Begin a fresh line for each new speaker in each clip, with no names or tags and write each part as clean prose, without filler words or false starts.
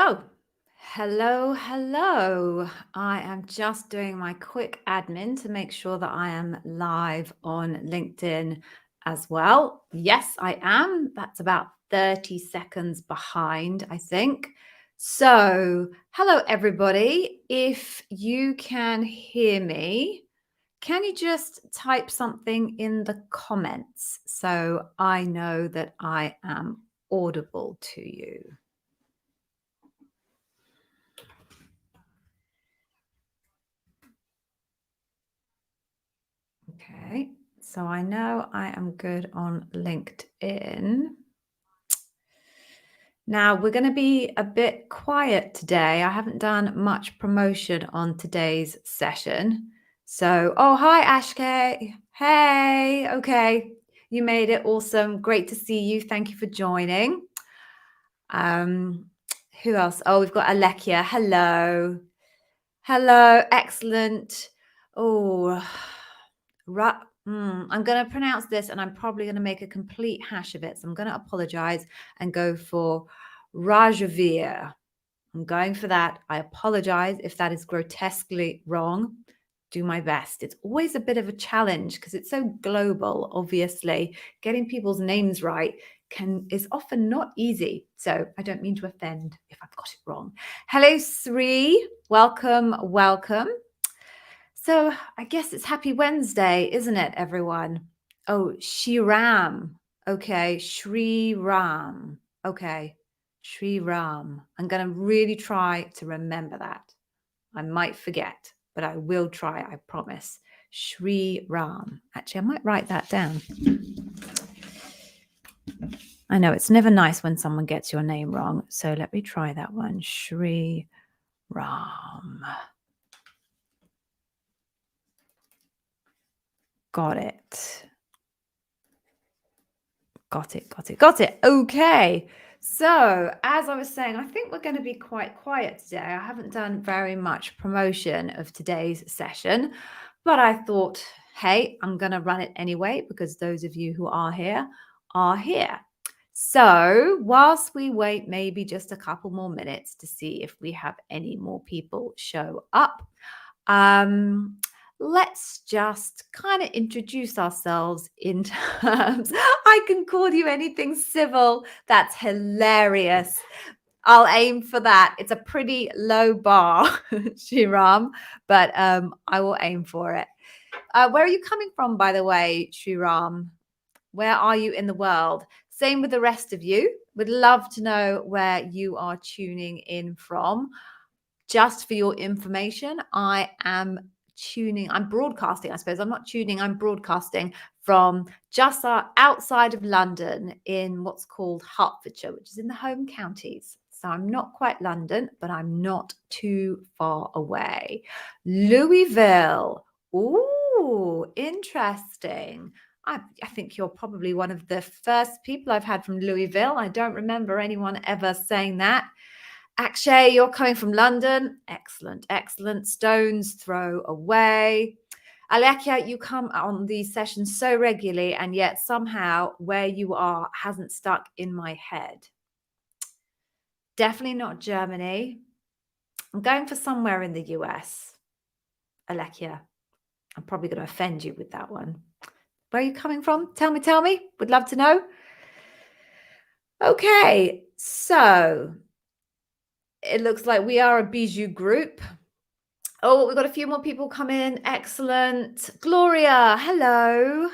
So, hello. I am just doing my quick admin to make sure that I am live on LinkedIn as well. Yes, I am. That's about 30 seconds behind, I think. So, hello, everybody. If you can hear me, can you just type something in the comments so I know that I am audible to you? Okay, so I know I am good on LinkedIn. Now we're going to be a bit quiet today. I haven't done much promotion on today's session. So, oh, hi, Ashke. Hey, okay. You made it. Awesome. Great to see you. Thank you for joining. Who else? Oh, we've got Alekia. Hello. Hello. Excellent. Oh, I'm going to pronounce this and I'm probably going to make a complete hash of it. So I'm going to apologize and go for Rajavir. I'm going for that. I apologize if that is grotesquely wrong. Do my best. It's always a bit of a challenge because it's so global, obviously. Getting people's names right is often not easy. So I don't mean to offend if I've got it wrong. Hello, Sri. Welcome. So I guess it's Happy Wednesday, isn't it, everyone? Oh, Shri-Ram. Okay, Shri-Ram. Okay, Shri-Ram. I'm going to really try to remember that. I might forget, but I will try, I promise. Shri-Ram. Actually, I might write that down. I know it's never nice when someone gets your name wrong. So let me try that one. Shri-Ram. Got it. Okay. So, as I was saying, I think we're going to be quite quiet today. I haven't done very much promotion of today's session, but I thought, hey, I'm going to run it anyway because those of you who are here are here. So, whilst we wait maybe just a couple more minutes to see if we have any more people show up, let's just kind of introduce ourselves in terms. I can call you anything civil. That's hilarious. I'll aim for that. It's a pretty low bar, Shriram, but I will aim for it. Where are you coming from, by the way, Shriram? Where are you in the world? Same with the rest of you. Would love to know where you are tuning in from. Just for your information, I'm broadcasting, I suppose. I'm not tuning, I'm broadcasting from just outside of London in what's called Hertfordshire, which is in the home counties. So I'm not quite London, but I'm not too far away. Louisville. Ooh, interesting. I think you're probably one of the first people I've had from Louisville. I don't remember anyone ever saying that. Akshay, you're coming from London. Excellent. Stones throw away. Alekia, you come on these sessions so regularly, and yet somehow where you are hasn't stuck in my head. Definitely not Germany. I'm going for somewhere in the US. Alekia, I'm probably going to offend you with that one. Where are you coming from? Tell me. Would love to know. Okay, so it looks like we are a bijou group. Oh, we've got a few more people come in. Excellent. Gloria, hello.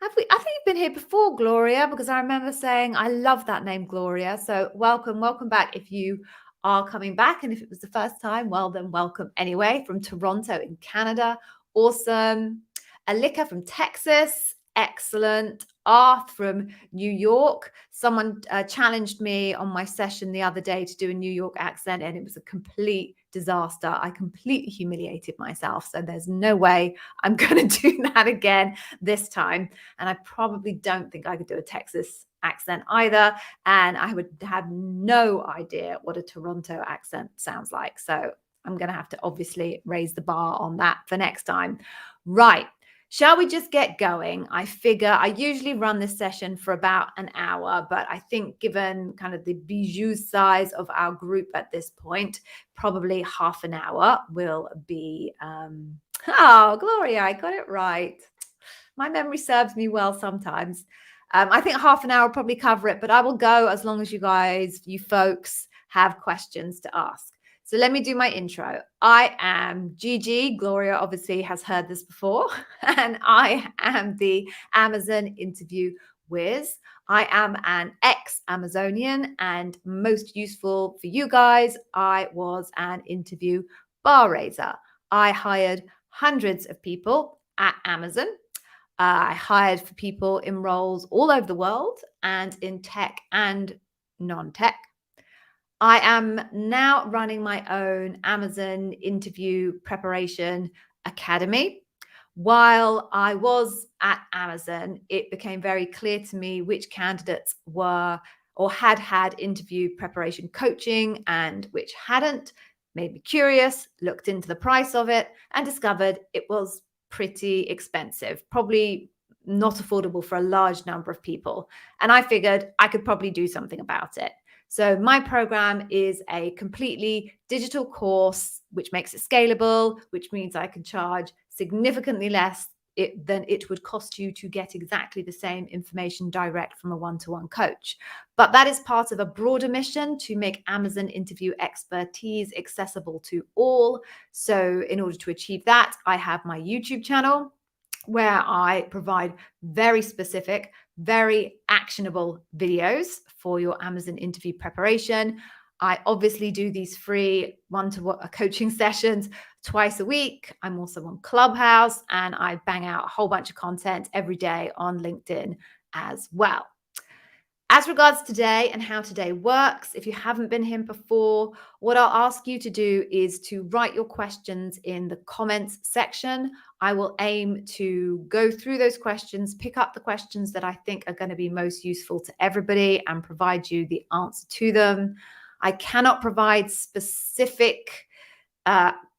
I think you've been here before, Gloria, because I remember saying I love that name, Gloria. So welcome back if you are coming back. And if it was the first time, well, then welcome anyway, from Toronto in Canada. Awesome. Alika from Texas. Excellent. Arth from New York. Someone challenged me on my session the other day to do a New York accent, and it was a complete disaster. I completely humiliated myself. So there's no way I'm going to do that again this time. And I probably don't think I could do a Texas accent either. And I would have no idea what a Toronto accent sounds like. So I'm going to have to obviously raise the bar on that for next time. Right. Shall we just get going? I figure I usually run this session for about an hour, but I think given kind of the bijou size of our group at this point, probably half an hour will be, oh, Gloria, I got it right. My memory serves me well sometimes. I think half an hour will probably cover it, but I will go as long as you guys, you folks, have questions to ask. So let me do my intro. I am Gigi. Gloria obviously has heard this before, and I am the Amazon interview whiz. I am an ex-Amazonian, and most useful for you guys, I was an interview bar raiser. I hired hundreds of people at Amazon. I hired for people in roles all over the world and in tech and non-tech. I am now running my own Amazon interview preparation academy. While I was at Amazon, it became very clear to me which candidates were or had interview preparation coaching and which hadn't. Made me curious, looked into the price of it, and discovered it was pretty expensive, probably not affordable for a large number of people. And I figured I could probably do something about it. So my program is a completely digital course, which makes it scalable, which means I can charge significantly less than it would cost you to get exactly the same information direct from a one-to-one coach. But that is part of a broader mission to make Amazon interview expertise accessible to all. So in order to achieve that, I have my YouTube channel where I provide very specific, very actionable videos for your Amazon interview preparation. I obviously do these free one-to-one coaching sessions twice a week. I'm also on Clubhouse, and I bang out a whole bunch of content every day on LinkedIn as well. As regards today and how today works, if you haven't been here before, what I'll ask you to do is to write your questions in the comments section. I will aim to go through those questions, pick up the questions that I think are going to be most useful to everybody and provide you the answer to them. I cannot provide specific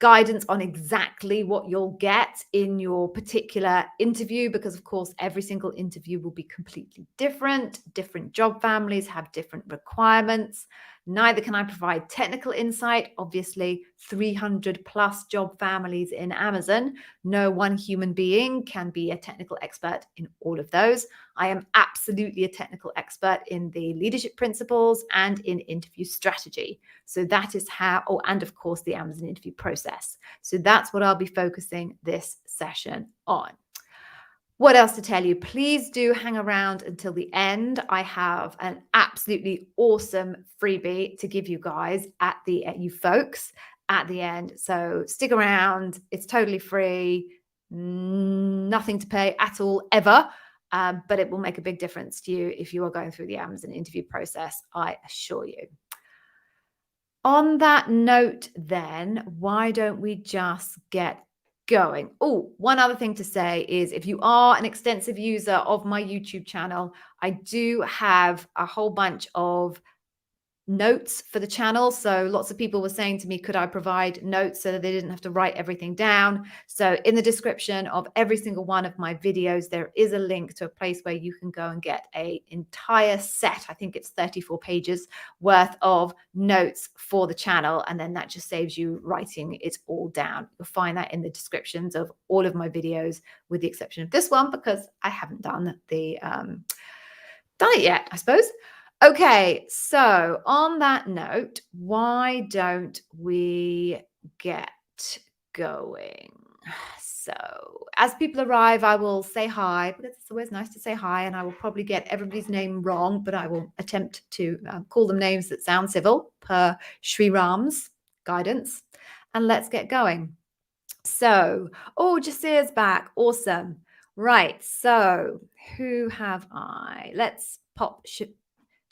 guidance on exactly what you'll get in your particular interview, because of course every single interview will be completely different. Different job families have different requirements. Neither can I provide technical insight. Obviously, 300 plus job families in Amazon. No one human being can be a technical expert in all of those. I am absolutely a technical expert in the leadership principles and in interview strategy. So that is how, oh, and of course the Amazon interview process. So that's what I'll be focusing this session on. What else to tell you? Please do hang around until the end. I have an absolutely awesome freebie to give you guys you folks at the end. So stick around. It's totally free, nothing to pay at all ever. But it will make a big difference to you if you are going through the Amazon interview process, I assure you. On that note, then, why don't we just get going? Oh, one other thing to say is if you are an extensive user of my YouTube channel, I do have a whole bunch of notes for the channel. So lots of people were saying to me, could I provide notes so that they didn't have to write everything down? So in the description of every single one of my videos, there is a link to a place where you can go and get an entire set. I think it's 34 pages worth of notes for the channel. And then that just saves you writing it all down. You'll find that in the descriptions of all of my videos, with the exception of this one, because I haven't done it yet, I suppose. Okay, so on that note, why don't we get going? So as people arrive, I will say hi, because it's always nice to say hi, and I will probably get everybody's name wrong, but I will attempt to call them names that sound civil per Sri Ram's guidance. And let's get going. So, oh, Jasir's back. Awesome. Right, so who have I? Let's pop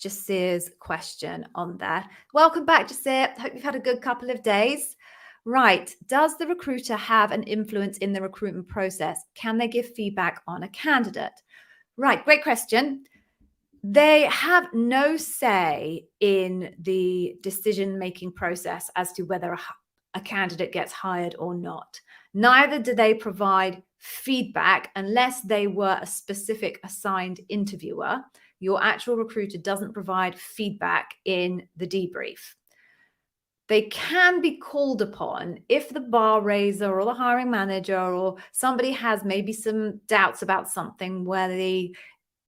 Jasir's question on there. Welcome back, Jasir. Hope you've had a good couple of days. Right. Does the recruiter have an influence in the recruitment process? Can they give feedback on a candidate? Right. Great question. They have no say in the decision-making process as to whether a candidate gets hired or not. Neither do they provide feedback unless they were a specific assigned interviewer. Your actual recruiter doesn't provide feedback in the debrief. They can be called upon if the bar raiser or the hiring manager or somebody has maybe some doubts about something where the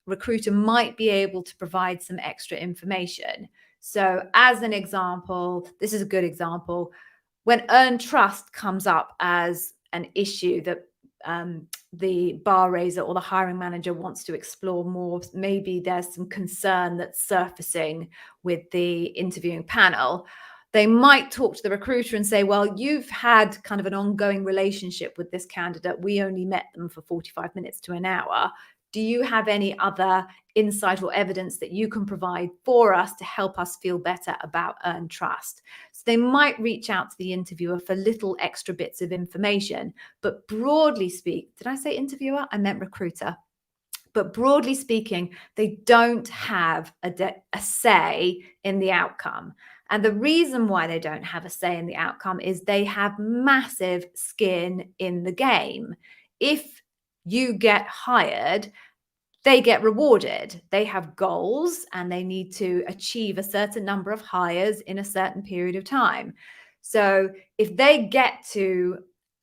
recruiter might be able to provide some extra information. So as an example, this is a good example. When earned trust comes up as an issue that the bar raiser or the hiring manager wants to explore more, maybe there's some concern that's surfacing with the interviewing panel, they might talk to the recruiter and say, well, you've had kind of an ongoing relationship with this candidate. We only met them for 45 minutes to an hour. Do you have any other insight or evidence that you can provide for us to help us feel better about earned trust? So they might reach out to the interviewer for little extra bits of information. But broadly speaking, did I say interviewer? I meant recruiter. But broadly speaking, they don't have a say in the outcome. And the reason why they don't have a say in the outcome is they have massive skin in the game. If you get hired, they get rewarded. They have goals and they need to achieve a certain number of hires in a certain period of time. So if they get to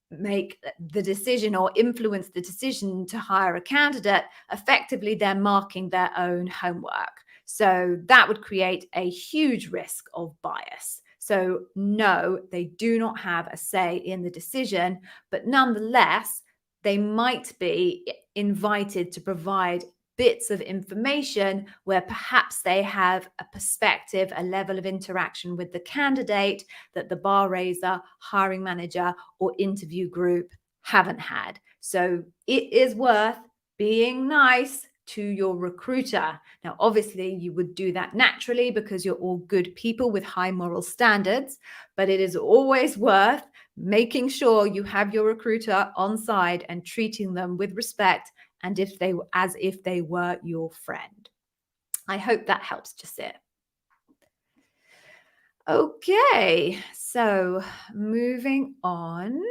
make the decision or influence the decision to hire a candidate, effectively they're marking their own homework. So that would create a huge risk of bias. So no, they do not have a say in the decision, but nonetheless, they might be invited to provide bits of information where perhaps they have a perspective, a level of interaction with the candidate that the bar raiser, hiring manager, or interview group haven't had. So it is worth being nice to your recruiter. Now, obviously, you would do that naturally because you're all good people with high moral standards, but it is always worth making sure you have your recruiter on side and treating them with respect and as if they were your friend. I hope that helps, Jasir. Okay, so moving on.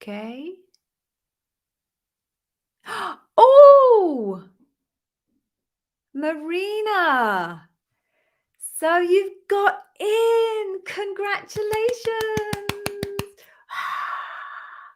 Okay. Oh, Marina. So you've got in. Congratulations.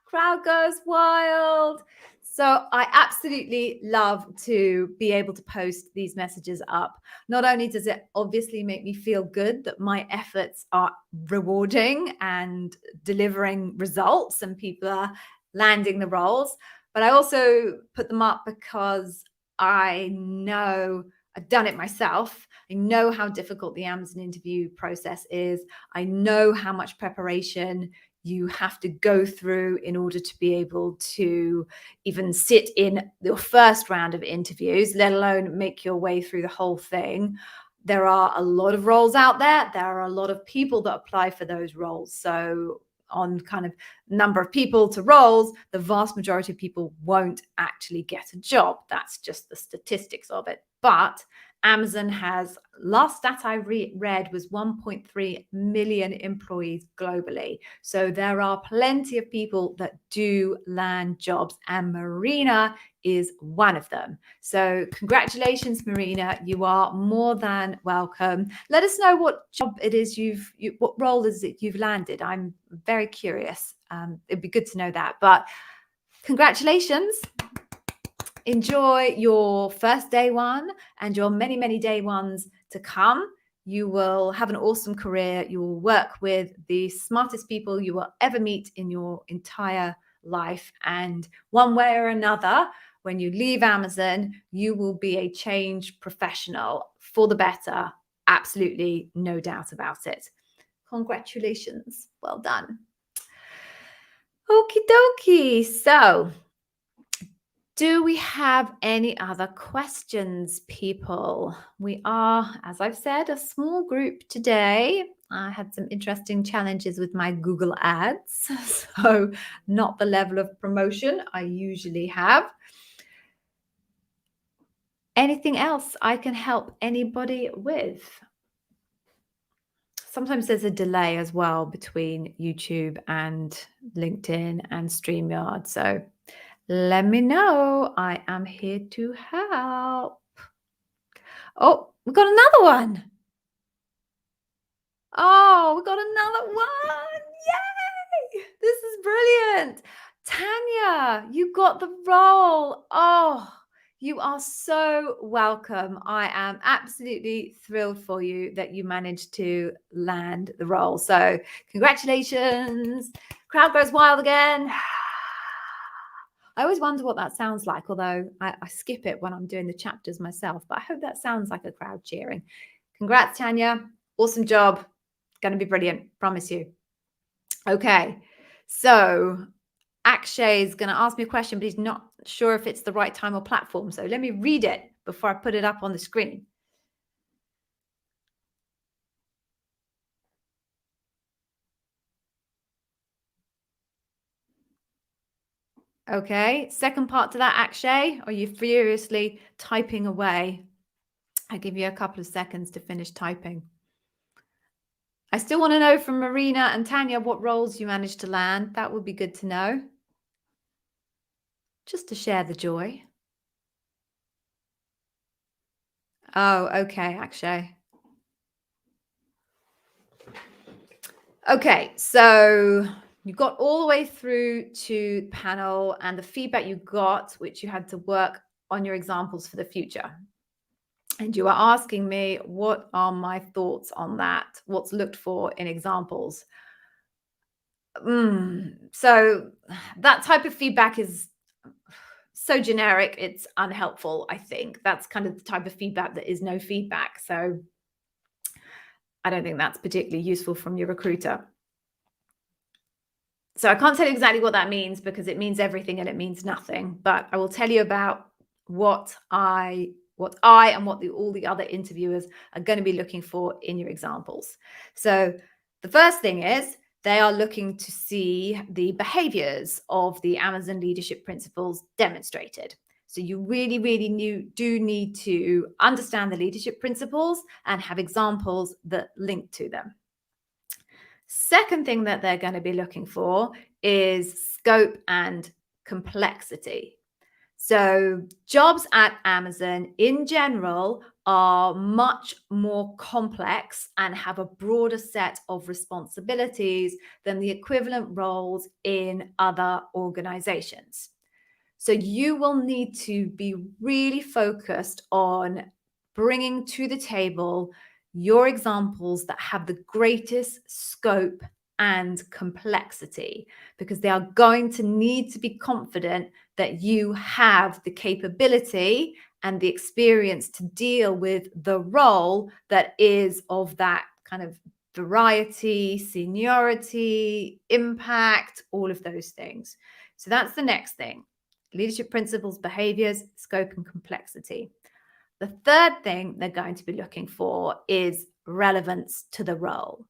Crowd goes wild. So I absolutely love to be able to post these messages up. Not only does it obviously make me feel good that my efforts are rewarding and delivering results and people are landing the roles, but I also put them up because I know I've done it myself. I know how difficult the Amazon interview process is. I know how much preparation you have to go through in order to be able to even sit in your first round of interviews, let alone make your way through the whole thing. There are a lot of roles out there. There are a lot of people that apply for those roles. So on kind of number of people to roles, the vast majority of people won't actually get a job. That's just the statistics of it. But Amazon has, last stat I read was 1.3 million employees globally. So there are plenty of people that do land jobs, and Marina is one of them. So congratulations, Marina. You are more than welcome. Let us know what job it is what role is it you've landed. I'm very curious. It'd be good to know that. But congratulations. Enjoy your first day one and your many, many day ones to come. You will have an awesome career. You will work with the smartest people you will ever meet in your entire life. And one way or another, when you leave Amazon, you will be a changed professional for the better. Absolutely no doubt about it. Congratulations. Well done. Okie dokie. So, do we have any other questions, people? We are, as I've said, a small group today. I had some interesting challenges with my Google Ads, so not the level of promotion I usually have. Anything else I can help anybody with? sometimes there's a delay as well between YouTube and LinkedIn and StreamYard. So let me know. I am here to help. Oh, we got another one. Oh, we got another one. Yay! This is brilliant. Tanya, you got the role. Oh, you are so welcome. I am absolutely thrilled for you that you managed to land the role. So, congratulations. Crowd goes wild again. I always wonder what that sounds like, although I skip it when I'm doing the chapters myself, but I hope that sounds like a crowd cheering. Congrats, Tanya. Awesome job. Going to be brilliant. Promise you. Okay. So Akshay is going to ask me a question, but he's not sure if it's the right time or platform. So let me read it before I put it up on the screen. Okay. Second part to that, Akshay. Are you furiously typing away? I give you a couple of seconds to finish typing. I still want to know from Marina and Tanya what roles you managed to land. That would be good to know. Just to share the joy. Oh, okay, Akshay. Okay, so you got all the way through to panel and the feedback you got, which you had to work on your examples for the future. And you are asking me, what are my thoughts on that? What's looked for in examples? So that type of feedback is so generic, it's unhelpful, I think. That's kind of the type of feedback that is no feedback. So I don't think that's particularly useful from your recruiter. So I can't tell you exactly what that means because it means everything and it means nothing. But I will tell you about what I and what all the other interviewers are going to be looking for in your examples. So the first thing is they are looking to see the behaviors of the Amazon leadership principles demonstrated. So you really, really do need to understand the leadership principles and have examples that link to them. Second thing that they're going to be looking for is scope and complexity. So jobs at Amazon in general are much more complex and have a broader set of responsibilities than the equivalent roles in other organizations. So you will need to be really focused on bringing to the table your examples that have the greatest scope and complexity, because they are going to need to be confident that you have the capability and the experience to deal with the role that is of that kind of variety, seniority, impact, all of those things. So that's the next thing. Leadership principles, behaviors, scope, and complexity. The third thing they're going to be looking for is relevance to the role.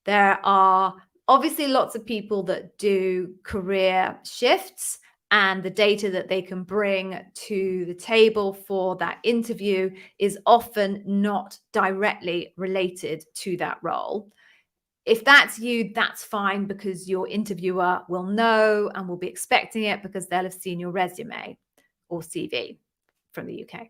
There are obviously lots of people that do career shifts, and the data that they can bring to the table for that interview is often not directly related to that role. If that's you, that's fine, because your interviewer will know and will be expecting it because they'll have seen your resume or CV from the UK.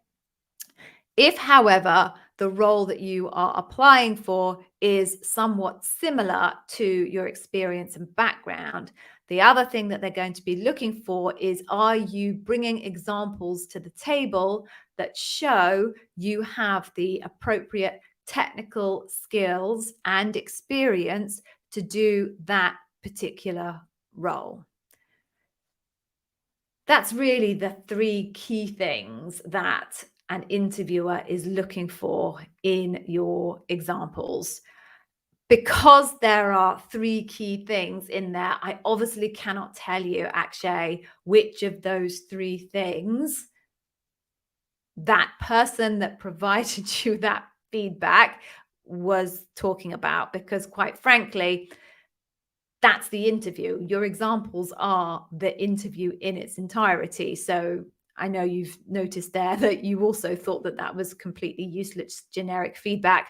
If, however, the role that you are applying for is somewhat similar to your experience and background, the other thing that they're going to be looking for is, are you bringing examples to the table that show you have the appropriate technical skills and experience to do that particular role? That's really the three key things that an interviewer is looking for in your examples. Because there are three key things in there, I obviously cannot tell you, Akshay, which of those three things that person that provided you that feedback was talking about, because quite frankly, that's the interview. Your examples are the interview in its entirety. So I know you've noticed there that you also thought that that was completely useless, generic feedback.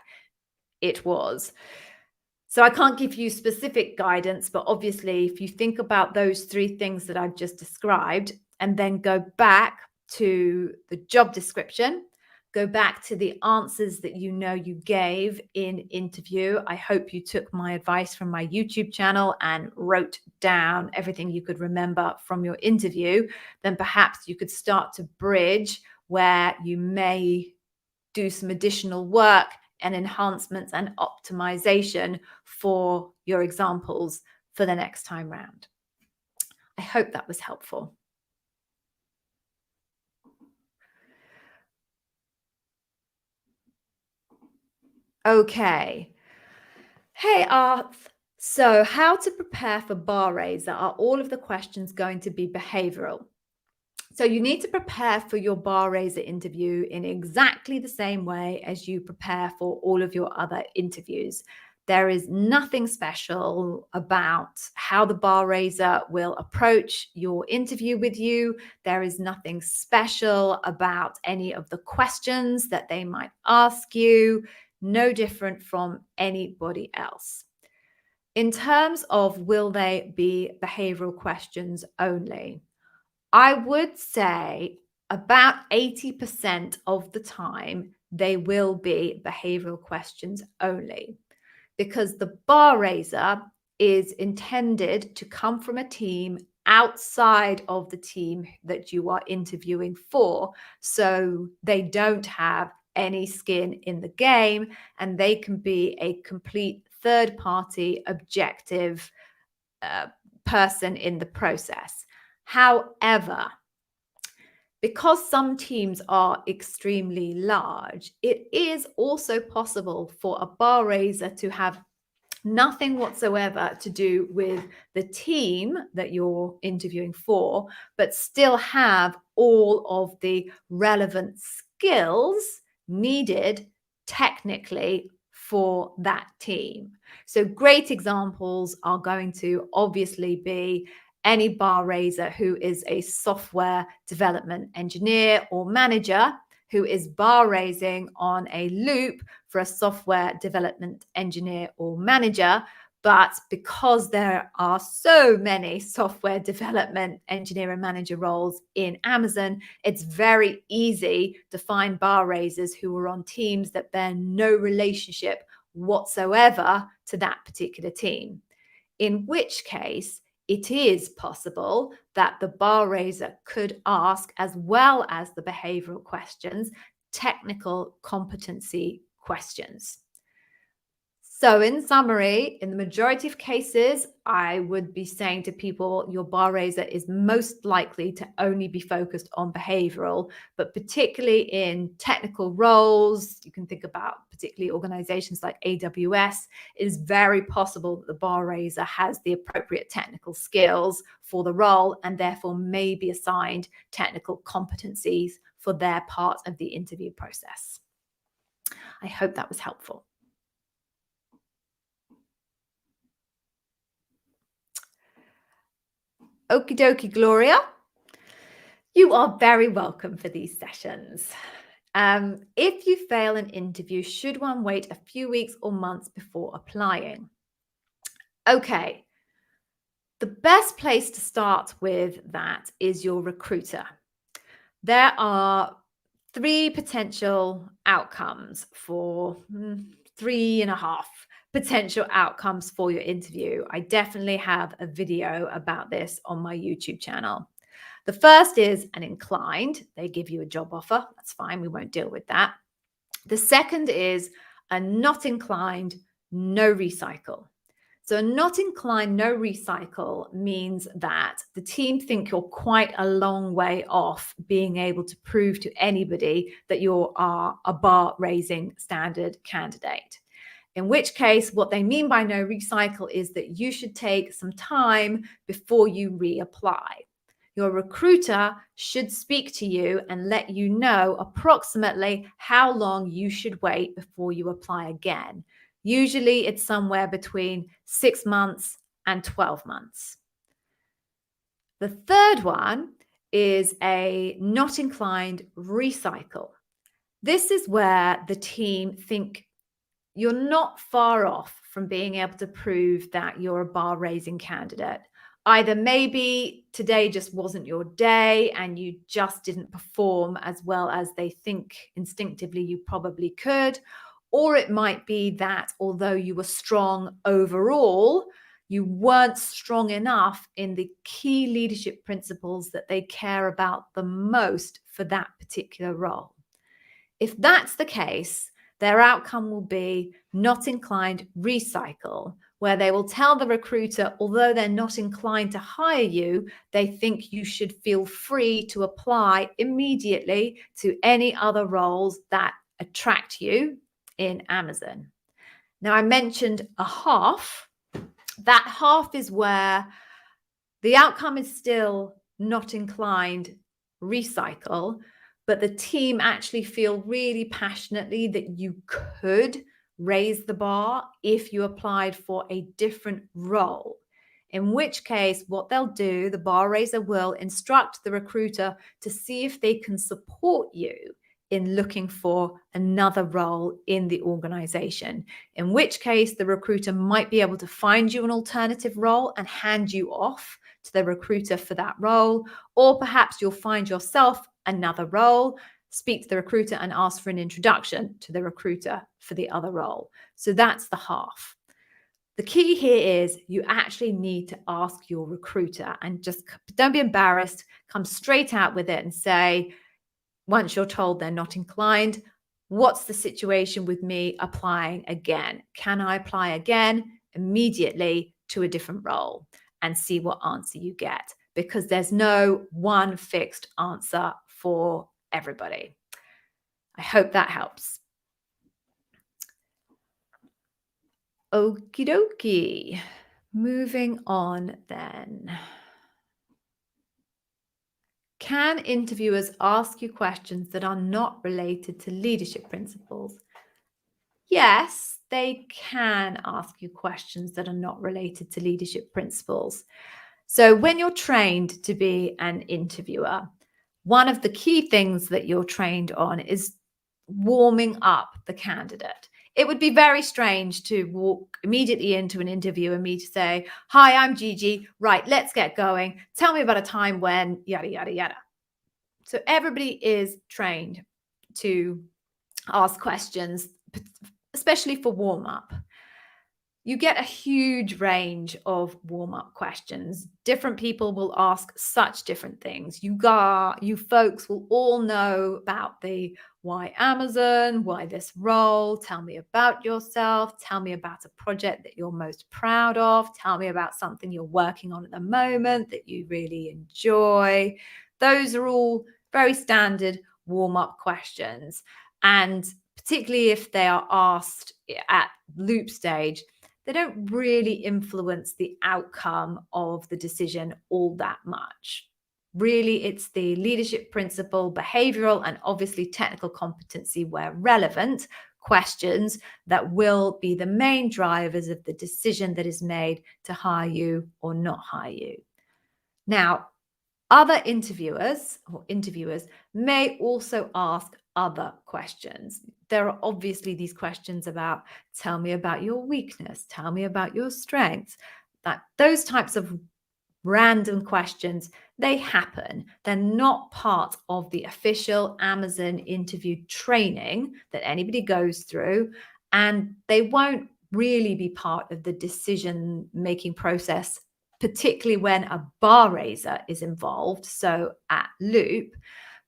It was. So I can't give you specific guidance, but obviously, if you think about those three things that I've just described and then go back to the job description, go back to the answers that you know you gave in interview. I hope you took my advice from my YouTube channel and wrote down everything you could remember from your interview. Then perhaps you could start to bridge where you may do some additional work and enhancements and optimization for your examples for the next time round. I hope that was helpful. Okay. Hey, Arth. So, how to prepare for Bar Raiser? Are all of the questions going to be behavioral? So you need to prepare for your Bar Raiser interview in exactly the same way as you prepare for all of your other interviews. There is nothing special about how the Bar Raiser will approach your interview with you. There is nothing special about any of the questions that they might ask you, no different from anybody else. In terms of will they be behavioral questions only? I would say about 80% of the time they will be behavioral questions only, because the Bar Raiser is intended to come from a team outside of the team that you are interviewing for. So they don't have any skin in the game and they can be a complete third party objective person in the process. However, because some teams are extremely large, it is also possible for a Bar Raiser to have nothing whatsoever to do with the team that you're interviewing for, but still have all of the relevant skills needed technically for that team. So great examples are going to obviously be any Bar Raiser who is a software development engineer or manager who is bar raising on a loop for a software development engineer or manager. But because there are so many software development engineer and manager roles in Amazon, it's very easy to find bar raisers who are on teams that bear no relationship whatsoever to that particular team. In which case, it is possible that the Bar Raiser could ask, as well as the behavioral questions, technical competency questions. So in summary, in the majority of cases, I would be saying to people, your Bar Raiser is most likely to only be focused on behavioral, but particularly in technical roles, you can think about particularly organizations like AWS, it is very possible that the Bar Raiser has the appropriate technical skills for the role and therefore may be assigned technical competencies for their part of the interview process. I hope that was helpful. Okie dokie, Gloria. You are very welcome for these sessions. If you fail an interview, should one wait a few weeks or months before applying? Okay. The best place to start with that is your recruiter. There are three potential outcomes for 3.5 potential outcomes for your interview. I definitely have a video about this on my YouTube channel. The first is an inclined. They give you a job offer. That's fine. We won't deal with that. The second is a not inclined, no recycle. So a not inclined, no recycle means that the team think you're quite a long way off being able to prove to anybody that you are a bar raising standard candidate. In which case, what they mean by no recycle is that you should take some time before you reapply. Your recruiter should speak to you and let you know approximately how long you should wait before you apply again. Usually it's somewhere between 6 months and 12 months. The third one is a not inclined recycle. This is where the team think you're not far off from being able to prove that you're a bar raising candidate. Either maybe today just wasn't your day and you just didn't perform as well as they think instinctively you probably could, or it might be that although you were strong overall, you weren't strong enough in the key leadership principles that they care about the most for that particular role. If that's the case, their outcome will be not inclined recycle, where they will tell the recruiter, although they're not inclined to hire you, they think you should feel free to apply immediately to any other roles that attract you in Amazon. Now, I mentioned a half. That half is where the outcome is still not inclined recycle, but the team actually feel really passionately that you could raise the bar if you applied for a different role. In which case, what they'll do, the bar raiser will instruct the recruiter to see if they can support you in looking for another role in the organization. In which case, the recruiter might be able to find you an alternative role and hand you off to the recruiter for that role, or perhaps you'll find yourself another role, speak to the recruiter and ask for an introduction to the recruiter for the other role. So that's the half. The key here is you actually need to ask your recruiter, and just don't be embarrassed, come straight out with it and say, once you're told they're not inclined, what's the situation with me applying again? Can I apply again immediately to a different role? And see what answer you get, because there's no one fixed answer for everybody. I hope that helps. Okie dokie. Moving on then. Can interviewers ask you questions that are not related to leadership principles? Yes, they can ask you questions that are not related to leadership principles. So when you're trained to be an interviewer, one of the key things that you're trained on is warming up the candidate. It would be very strange to walk immediately into an interview and me to say, "Hi, I'm Gigi. Right, let's get going. Tell me about a time when yada, yada, yada." So everybody is trained to ask questions, especially for warm up. You get a huge range of warm-up questions. Different people will ask such different things. You folks will all know about the why Amazon, why this role, tell me about yourself, tell me about a project that you're most proud of, tell me about something you're working on at the moment that you really enjoy. Those are all very standard warm-up questions. And particularly if they are asked at loop stage, they don't really influence the outcome of the decision all that much. Really, it's the leadership principle, behavioural, and obviously technical competency where relevant questions that will be the main drivers of the decision that is made to hire you or not hire you. Now, other interviewers may also ask other questions. There are obviously these questions about, tell me about your weakness, tell me about your strengths. Those types of random questions, they happen. They're not part of the official Amazon interview training that anybody goes through, and they won't really be part of the decision-making process, particularly when a bar raiser is involved, so at loop.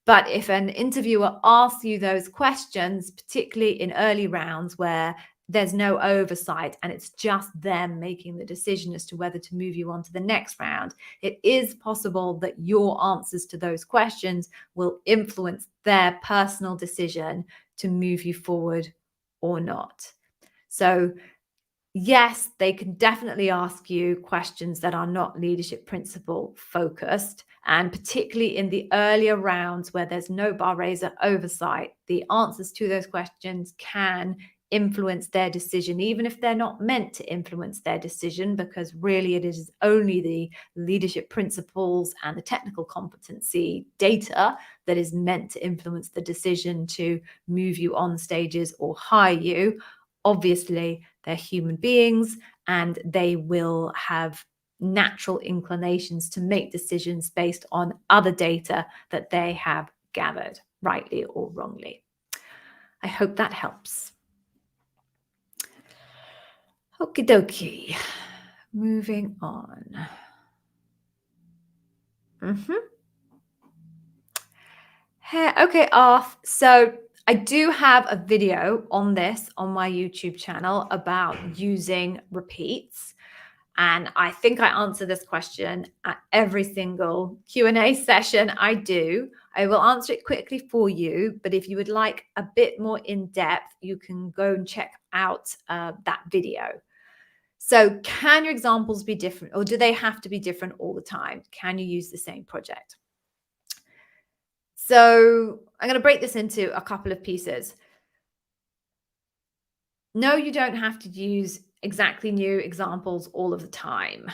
But if an interviewer asks you those questions, particularly in early rounds where there's no oversight and it's just them making the decision as to whether to move you on to the next round, it is possible that your answers to those questions will influence their personal decision to move you forward or not. So yes, they can definitely ask you questions that are not leadership principle focused. And particularly in the earlier rounds where there's no bar raiser oversight, the answers to those questions can influence their decision, even if they're not meant to influence their decision, because really it is only the leadership principles and the technical competency data that is meant to influence the decision to move you on stages or hire you. obviously they're human beings and they will have natural inclinations to make decisions based on other data that they have gathered, rightly or wrongly. I hope that helps. Okie dokie. Moving on. Okay, Arth. So I do have a video on this on my YouTube channel about using repeats. And I think I answer this question at every single Q&A session I do. I will answer it quickly for you, but if you would like a bit more in depth, you can go and check out that video. So can your examples be different, or do they have to be different all the time? Can you use the same project? So I'm going to break this into a couple of pieces. No, you don't have to use exactly new examples all of the time.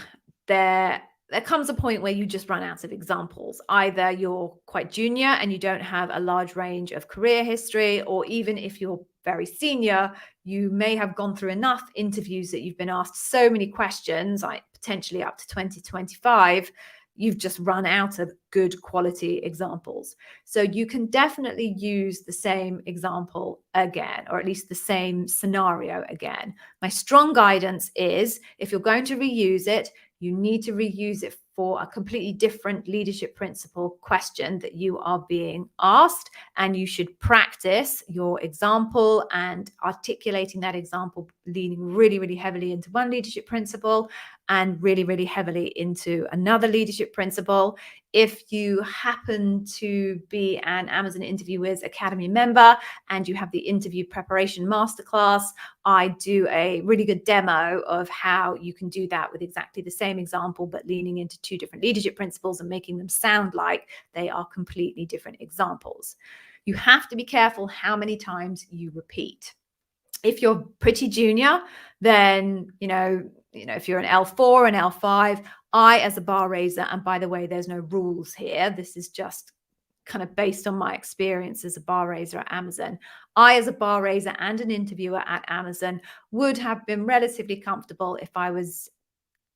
There comes a point where you just run out of examples. Either you're quite junior and you don't have a large range of career history, or even if you're very senior, you may have gone through enough interviews that you've been asked so many questions, like potentially up to 20, 25, you've just run out of good quality examples. So you can definitely use the same example again, or at least the same scenario again. My strong guidance is if you're going to reuse it, you need to reuse it for a completely different leadership principle question that you are being asked, and you should practice your example and articulating that example, leaning really, really heavily into one leadership principle and really, really heavily into another leadership principle. If you happen to be an Amazon Interviewers Academy member and you have the interview preparation masterclass, I do a really good demo of how you can do that with exactly the same example, but leaning into two different leadership principles and making them sound like they are completely different examples. You have to be careful how many times you repeat. If you're pretty junior, then, if you're an L4 and L5, I, as a bar raiser, and by the way, there's no rules here, this is just kind of based on my experience as a bar raiser at Amazon. I, as a bar raiser and an interviewer at Amazon, would have been relatively comfortable if I was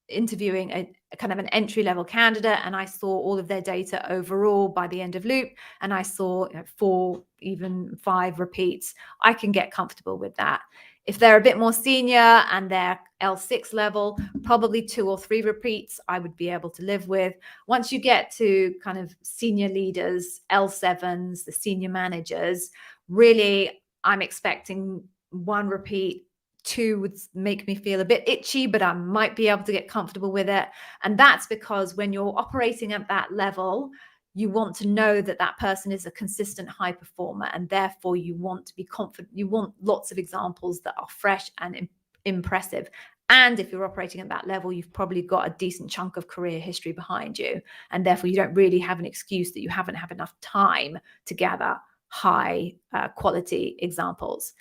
interviewing a kind of an entry-level candidate and I saw all of their data overall by the end of loop, and I saw 4, even 5 repeats. I can get comfortable with that. If they're a bit more senior and they're L6 level, probably 2 or 3 repeats I would be able to live with. Once you get to kind of senior leaders, L7s, the senior managers, really I'm expecting 1 repeat. 2 would make me feel a bit itchy, but I might be able to get comfortable with it. And that's because when you're operating at that level, you want to know that that person is a consistent high performer, and therefore you want to be confident. You want lots of examples that are fresh and impressive. And if you're operating at that level, you've probably got a decent chunk of career history behind you, and therefore you don't really have an excuse that you haven't had enough time to gather high quality examples.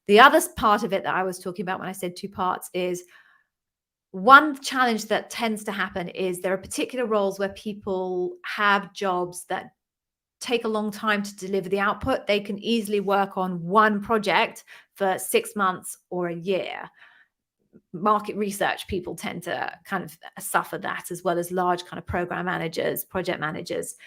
The other part of it that I was talking about when I said 2 parts is one challenge that tends to happen is there are particular roles where people have jobs that take a long time to deliver the output. They can easily work on one project for 6 months or a year. Market research people tend to kind of suffer that, as well as large kind of program managers, project managers.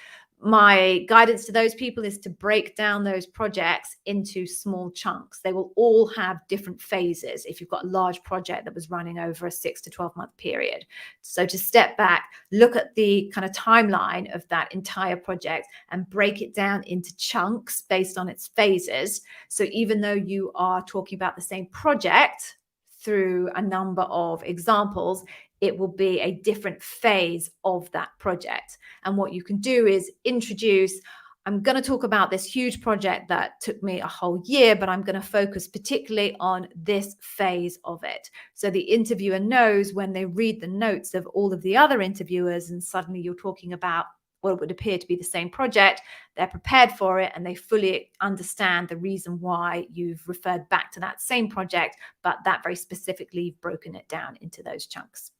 My guidance to those people is to break down those projects into small chunks. They will all have different phases if you've got a large project that was running over a 6 to 12 month period. So to step back, look at the kind of timeline of that entire project and break it down into chunks based on its phases. So even though you are talking about the same project through a number of examples, it will be a different phase of that project. And what you can do is introduce, I'm going to talk about this huge project that took me a whole year, but I'm going to focus particularly on this phase of it. So the interviewer knows when they read the notes of all of the other interviewers and suddenly you're talking about what would appear to be the same project, they're prepared for it and they fully understand the reason why you've referred back to that same project, but that very specifically you've broken it down into those chunks.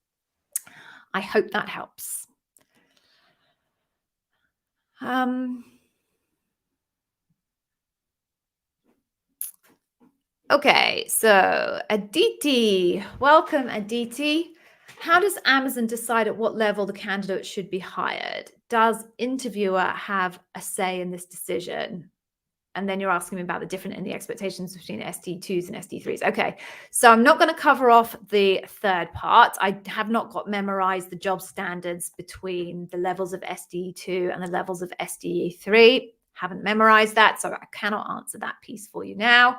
I hope that helps. Okay, so Aditi, welcome Aditi. How does Amazon decide at what level the candidate should be hired? Does interviewer have a say in this decision? And then you're asking me about the difference in the expectations between ST2s and ST3s. Okay, so I'm not going to cover off the third part. I have not got memorized the job standards between the levels of SDE2 and the levels of SDE3. Haven't memorized that, so I cannot answer that piece for you now.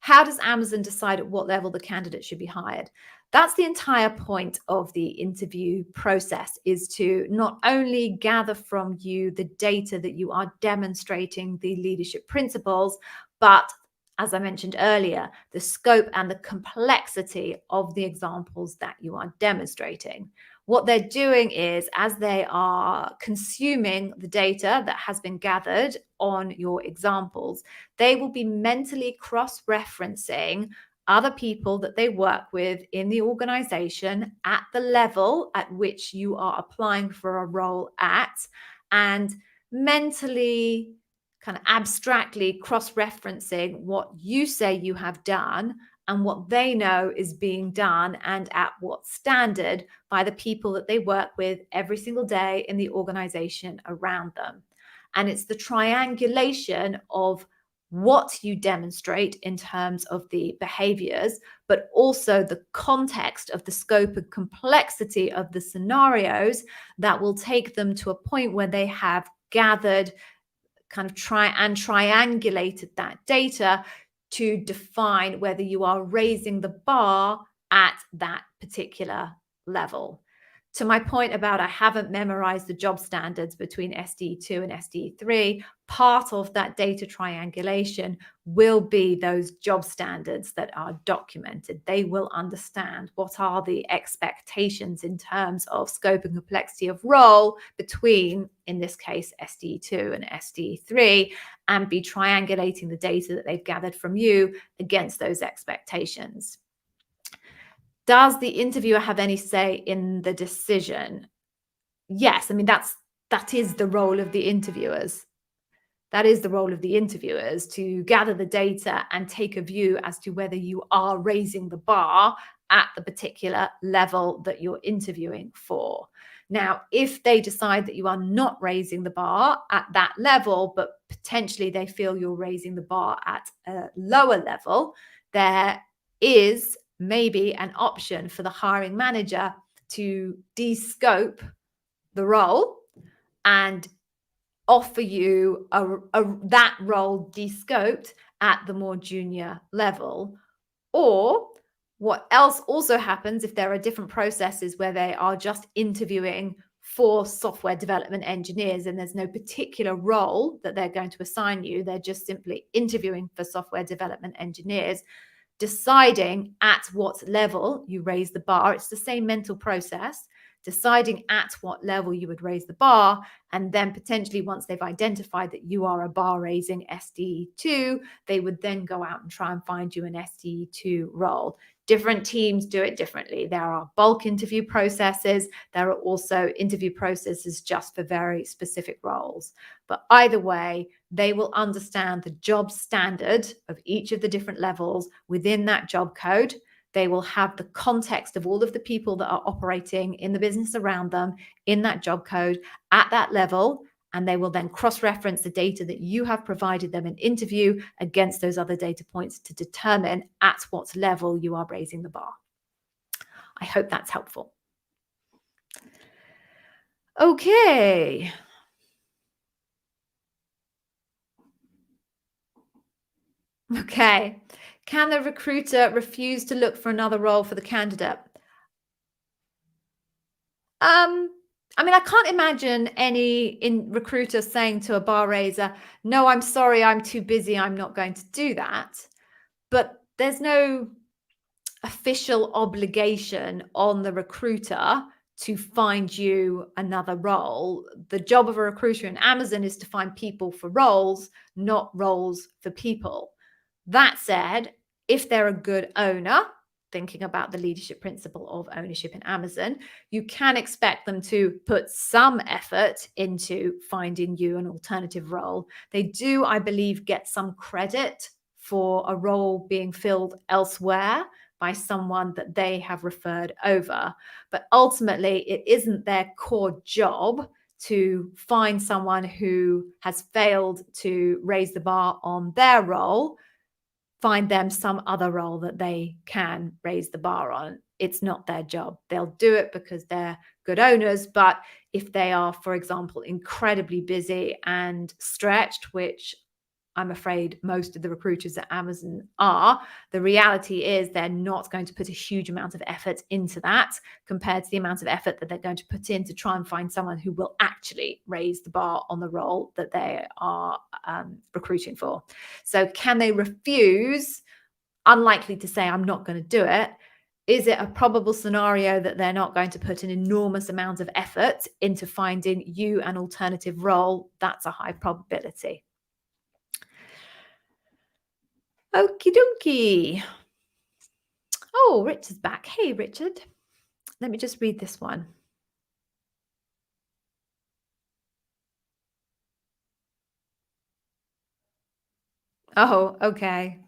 How does Amazon decide at what level the candidate should be hired? That's the entire point of the interview process, is to not only gather from you the data that you are demonstrating the leadership principles, but as I mentioned earlier, the scope and the complexity of the examples that you are demonstrating. What they're doing is, as they are consuming the data that has been gathered on your examples, they will be mentally cross-referencing other people that they work with in the organization at the level at which you are applying for a role at, and mentally, kind of abstractly cross-referencing what you say you have done and what they know is being done and at what standard by the people that they work with every single day in the organization around them. And it's the triangulation of what you demonstrate in terms of the behaviors, but also the context of the scope and complexity of the scenarios that will take them to a point where they have gathered, kind of triangulated that data to define whether you are raising the bar at that particular level. To my point about I haven't memorized the job standards between SDE2 and SDE3, part of that data triangulation will be those job standards that are documented. They will understand what are the expectations in terms of scope and complexity of role between, in this case, SDE2 and SDE3, and be triangulating the data that they've gathered from you against those expectations. Does the interviewer have any say in the decision? Yes, I mean, that is the role of the interviewers. That is the role of the interviewers, to gather the data and take a view as to whether you are raising the bar at the particular level that you're interviewing for. Now, if they decide that you are not raising the bar at that level, but potentially they feel you're raising the bar at a lower level, there is maybe an option for the hiring manager to de-scope the role and offer you that role de-scoped at the more junior level. Or what else also happens if there are different processes where they are just interviewing for software development engineers and there's no particular role that they're going to assign you, they're just simply interviewing for software development engineers, deciding at what level you raise the bar. It's the same mental process, deciding at what level you would raise the bar, and then potentially once they've identified that you are a bar raising SDE2, they would then go out and try and find you an SDE2 role. Different teams do it differently. There are bulk interview processes. There are also interview processes just for very specific roles. But either way, they will understand the job standard of each of the different levels within that job code. They will have the context of all of the people that are operating in the business around them in that job code at that level. And they will then cross-reference the data that you have provided them in interview against those other data points to determine at what level you are raising the bar. I hope that's helpful. Okay. Okay. Can the recruiter refuse to look for another role for the candidate? I mean, I can't imagine any recruiter saying to a bar raiser, no, I'm sorry, I'm too busy, I'm not going to do that. But there's no official obligation on the recruiter to find you another role. The job of a recruiter in Amazon is to find people for roles, not roles for people. That said, if they're a good owner, thinking about the leadership principle of ownership in Amazon, you can expect them to put some effort into finding you an alternative role. They do, I believe, get some credit for a role being filled elsewhere by someone that they have referred over. But ultimately, it isn't their core job to find someone who has failed to raise the bar on their role, find them some other role that they can raise the bar on. It's not their job. They'll do it because they're good owners. But if they are, for example, incredibly busy and stretched, which I'm afraid most of the recruiters at Amazon are, the reality is they're not going to put a huge amount of effort into that compared to the amount of effort that they're going to put in to try and find someone who will actually raise the bar on the role that they are recruiting for. So can they refuse? Unlikely to say, I'm not going to do it. Is it a probable scenario that they're not going to put an enormous amount of effort into finding you an alternative role? That's a high probability. Okie dokie. Oh, Richard's back. Hey, Richard. Let me just read this one. Oh, okay.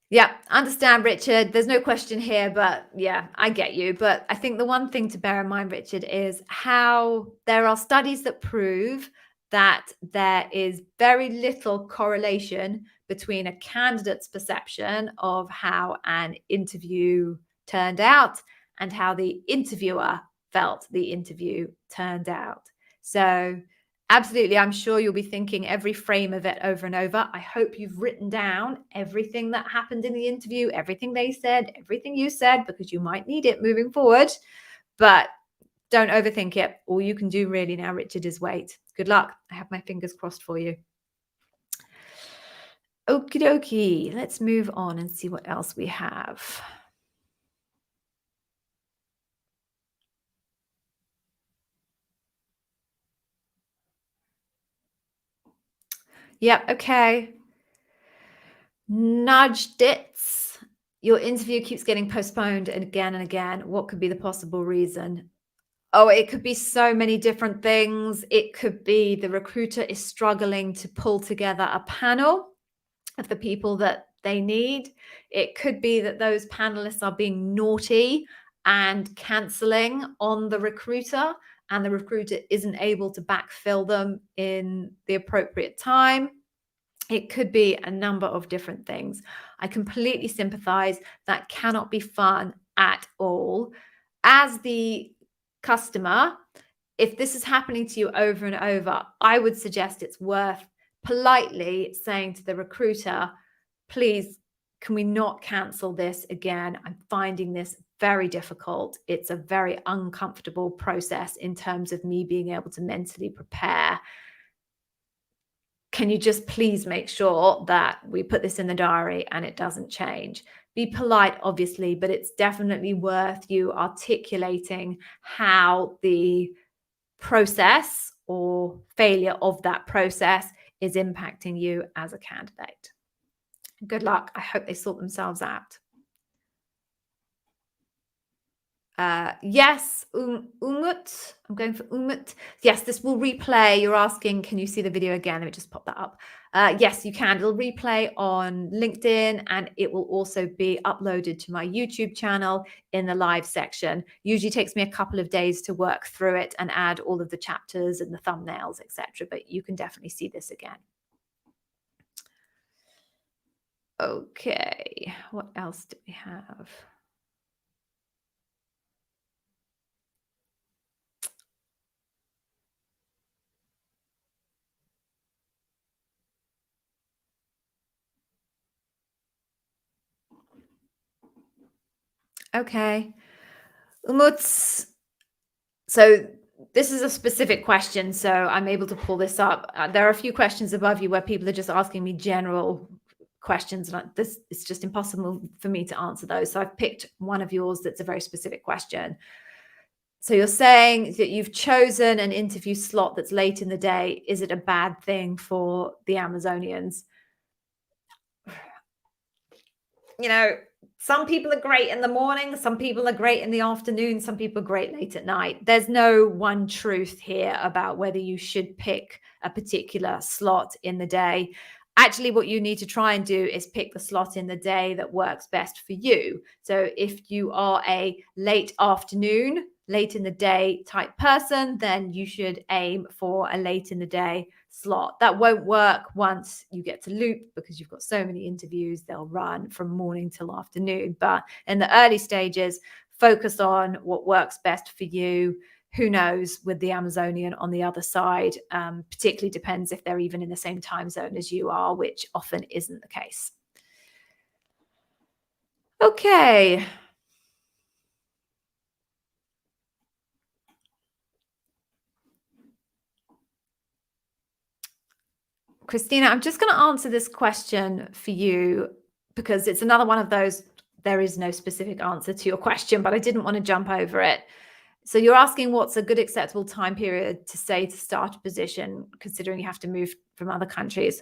Yeah, understand, Richard. There's no question here, but yeah, I get you. But I think the one thing to bear in mind, Richard, is how there are studies that prove that there is very little correlation between a candidate's perception of how an interview turned out and how the interviewer felt the interview turned out. So absolutely. I'm sure you'll be thinking every frame of it over and over. I hope you've written down everything that happened in the interview, everything they said, everything you said, because you might need it moving forward. But don't overthink it. All you can do really now, Richard, is wait. Good luck. I have my fingers crossed for you. Okie dokie. Let's move on and see what else we have. Yep. Okay. Nudged it. Your interview keeps getting postponed again and again. What could be the possible reason? Oh, it could be so many different things. It could be the recruiter is struggling to pull together a panel of the people that they need. It could be that those panelists are being naughty and canceling on the recruiter, and the recruiter isn't able to backfill them in the appropriate time. It could be a number of different things. I completely sympathize. That cannot be fun at all. As the customer, if this is happening to you over and over, I would suggest it's worth politely saying to the recruiter, please, can we not cancel this again? I'm finding this very difficult. It's a very uncomfortable process in terms of me being able to mentally prepare. Can you just please make sure that we put this in the diary and it doesn't change? Be polite, obviously, but it's definitely worth you articulating how the process or failure of that process is impacting you as a candidate. Good luck. I hope they sort themselves out. Yes, Umut. I'm going for Umut. Yes, this will replay. You're asking, can you see the video again? Let me just pop that up. Yes, you can. It'll replay on LinkedIn and it will also be uploaded to my YouTube channel in the live section. Usually takes me a couple of days to work through it and add all of the chapters and the thumbnails, etc. But you can definitely see this again. Okay, what else do we have? Okay. Umut. So this is a specific question, so I'm able to pull this up. There are a few questions above you where people are just asking me general questions, and this it's just impossible for me to answer those. So I've picked one of yours that's a very specific question. So you're saying that you've chosen an interview slot that's late in the day. Is it a bad thing for the Amazonians? You know, some people are great in the morning, some people are great in the afternoon, some people are great late at night. There's no one truth here about whether you should pick a particular slot in the day. Actually, what you need to try and do is pick the slot in the day that works best for you. So if you are a late afternoon, late in the day type person, then you should aim for a late in the day slot. That won't work once you get to Loop because you've got so many interviews, they'll run from morning till afternoon. But in the early stages, focus on what works best for you. Who knows with the Amazonian on the other side, particularly depends if they're even in the same time zone as you are, which often isn't the case. Okay. Christina, I'm just going to answer this question for you because it's another one of those, there is no specific answer to your question, but I didn't want to jump over it. So you're asking what's a good acceptable time period to say to start a position, considering you have to move from other countries.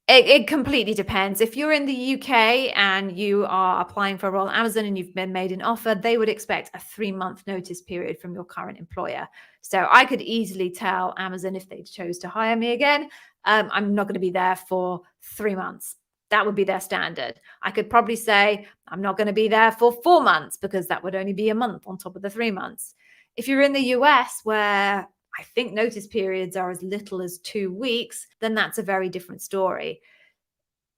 It completely depends. If you're in the UK and you are applying for a role at Amazon and you've been made an offer, they would expect a 3-month notice period from your current employer. So I could easily tell Amazon if they chose to hire me again, I'm not going to be there for 3 months. That would be their standard. I could probably say I'm not going to be there for 4 months because that would only be a month on top of the 3 months. If you're in the US where I think notice periods are as little as 2 weeks, then that's a very different story.